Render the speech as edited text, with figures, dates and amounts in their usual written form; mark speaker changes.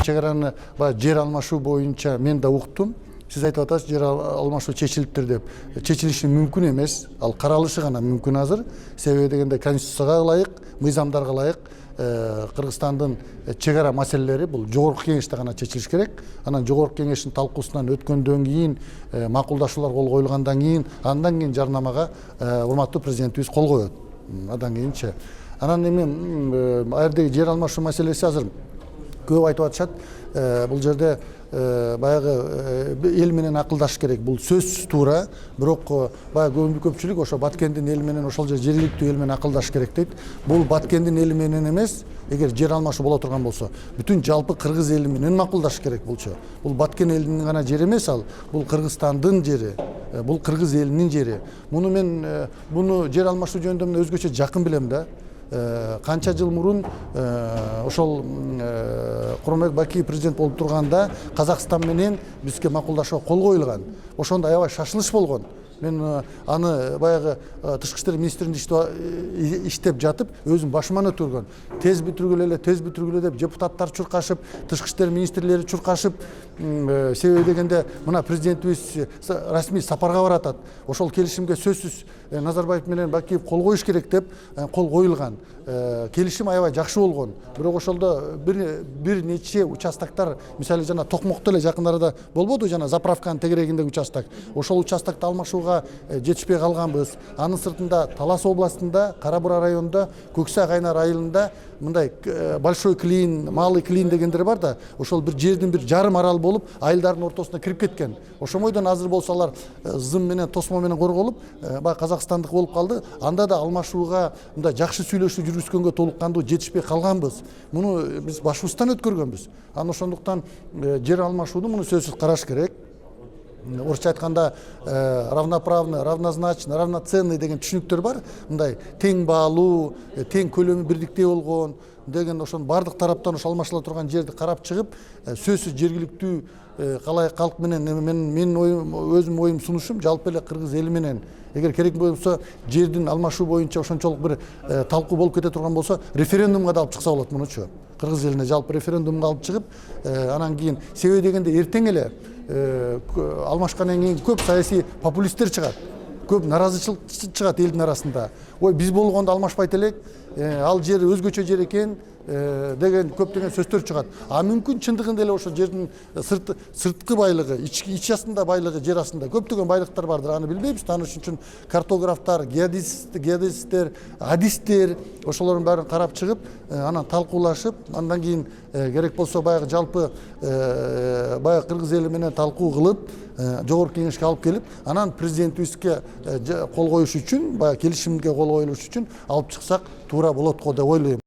Speaker 1: чек араны баягы жер алмашуу боюнча мен да уктум. Сиз айтып атасыз, жер алмашуу чечилиптир деп. Чечилиши мүмкүн эмес, ал каралышы гана мүмкүн азыр. Себеби дегенде конституцияга ылайык, мыйзамдарга ылайык Кыргызстандын чек ара маселелери бул жогорку кеңеште гана чечилиш керек. Анан жогорку кеңештин талкуусунан өткөндөн кийин, макулдашуулар кол коюлгандан кийин, андан кийин жарнамага урматтуу президентибиз кол коет. Андан кийинчи. Анан эми аердеги жер алмашуу маселеси азыр көп айтып атышат. Бул жерде баягы эл менен акылдашыш керек. Бул сөзсүз туура, бирок баягы көпчүлүк ошо Баткендин эли менен ошол же жергиликтүү эл менен акылдашыш керек дейт. Бул Баткендин эли менен эмес, эгер жер алмашуу боло турган болсо, бүтүн жалпы кыргыз эли менен макулдашыш керек булчу. Бул Баткен элинин гана жери эмес ал, бул Кыргызстандын жери, бул кыргыз элинин жери. Муну жер алмашуу жөнүндө мен өзгөчө жакын билем да. Канча жыл мурун ошол Курманбек Бакиев президент болуп турганда Казакстан менен бизге макулдашууга кол коюлган. Ошондо аябай шашылыш болгон. Мен аны баягы тышкы иштер министринде иштеп жатып, өзүм башыман өткөргөн. Тез бүтүргүлө деп депутаттар чуркашып, тышкы иштер министрлери чуркашып, себеби дегенде мына президентибиз расмий сапарга баратат. Ошол келишимге сөзсүз Назарбаев менен Бакиев кол коюш керек деп кол коюлган. Келишим аябай жакшы болгон. Бирок ошолдо бир нече участоктор, мисалы жана Токмокто эле жакын арада болбоду, жана заправканын тегерегиндеги участок. Ошол участокто алмашууга жетишпей калганбыз. Анын сыртында Талас областында, Кара Бура районунда, Көксай Кайнар айылында мындай Большой Клин, Малый Клин дегендер бар да, ошол бир жердин бир жарым арал болуп, айылдардын ортосуна кирип кеткен. Ошомойдон азыр болсо алар зым менен, тосмо менен корголуп, баягы казакстандык болуп калды. Анда да алмашууга мындай жакшы сүйлөшүү жүргүзгөнгө толук кандуу жетишпей калганбыз. Муну биз башыбыздан өткөргөнбүз. Анан ошондуктан жер алмашууну муну сөзсүз караш керек. Орысча айтканда равноправный, равнозначный, равноценный деген түшүнүктөр бар. Мындай тең баалуу, тең көлөмү бирдиктей болгон деген ошон бардык тараптан ошо алмашыла турган жерди карап чыгып, сөзсүз жергиликтүү калай калк менен менин өзүм оюм сунушум жалпы эле кыргыз эли менен эгер керек болсо жердин алмашуу боюнча ошончолук бир талкуу болуп кете турган болсо референдумга да алып чыкса болот мунучу. Кыргыз элине жалпы референдумга алып чыгып, анан кийин себеби дегенде эртең эле алмашкандан кийин көп саясий популисттер чыгат. Көп наразычылык чыгат элдин арасында. Ой, биз болгондо алмашпайт элек, ал жер өзгөчө жер экен деген көптөгөн сөздөр чыгат. Мүмкүн чындыгында эле ошо жердин сырткы байлыгы, ич астында байлыгы, жер астында көптөгөн байлыктар бардыр. Аны билбейбиз. Аны үчүн картографтар, геодезисттер, адистер ошолордун баарын карап чыгып, анан талкуулашып, андан кийин керек болсо баягы жалпы баягы кыргыз эли менен талкуу кылып, жогорку кеңешке алып келип, анан президентибизге кол коюш үчүн, баягы келишимге кол коюлуш үчүн алып чыксак туура болот го деп ойлойм.